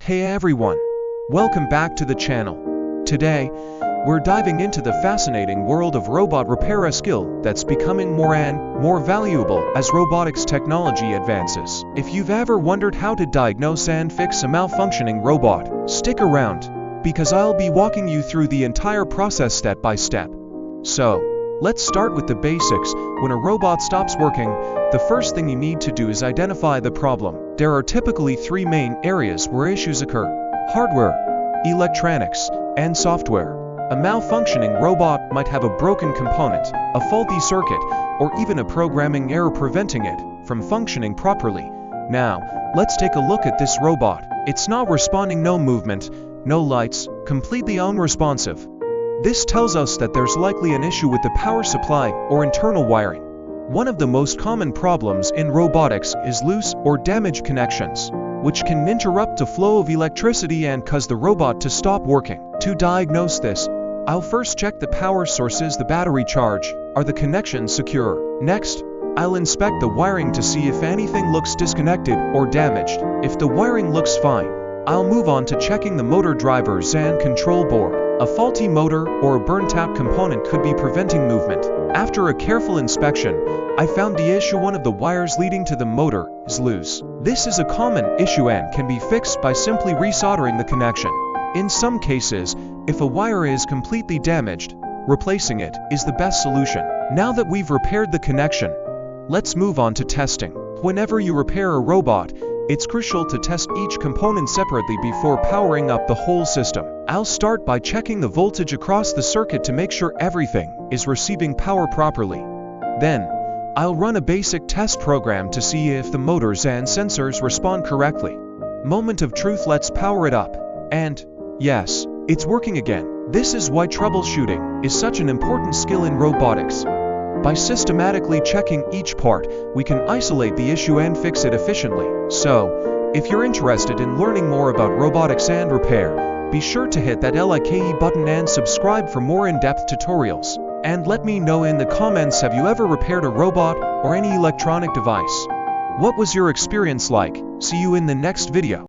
Hey everyone! Welcome back to the channel. Today, we're diving into the fascinating world of robot repair, a skill that's becoming more and more valuable as robotics technology advances. If you've ever wondered how to diagnose and fix a malfunctioning robot, stick around, because I'll be walking you through the entire process step by step. So, let's start with the basics. When a robot stops working, the first thing you need to do is identify the problem. There are typically three main areas where issues occur: hardware, electronics, and software. A malfunctioning robot might have a broken component, a faulty circuit, or even a programming error preventing it from functioning properly. Now, let's take a look at this robot. It's not responding, no movement, no lights, completely unresponsive. This tells us that there's likely an issue with the power supply or internal wiring. One of the most common problems in robotics is loose or damaged connections, which can interrupt the flow of electricity and cause the robot to stop working. To diagnose this, I'll first check the power sources, the battery charge. Are the connections secure? Next, I'll inspect the wiring to see if anything looks disconnected or damaged. If the wiring looks fine, I'll move on to checking the motor drivers and control board. A faulty motor or a burnt-out component could be preventing movement. After a careful inspection, I found the issue: one of the wires leading to the motor is loose. This is a common issue and can be fixed by simply resoldering the connection. In some cases, if a wire is completely damaged, replacing it is the best solution. Now that we've repaired the connection, let's move on to testing. Whenever you repair a robot, it's crucial to test each component separately before powering up the whole system. I'll start by checking the voltage across the circuit to make sure everything is receiving power properly. Then, I'll run a basic test program to see if the motors and sensors respond correctly. Moment of truth, let's power it up. And, yes, it's working again. This is why troubleshooting is such an important skill in robotics. By systematically checking each part, we can isolate the issue and fix it efficiently. So, if you're interested in learning more about robotics and repair, be sure to hit that like button and subscribe for more in-depth tutorials. And let me know in the comments, have you ever repaired a robot or any electronic device? What was your experience like? See you in the next video.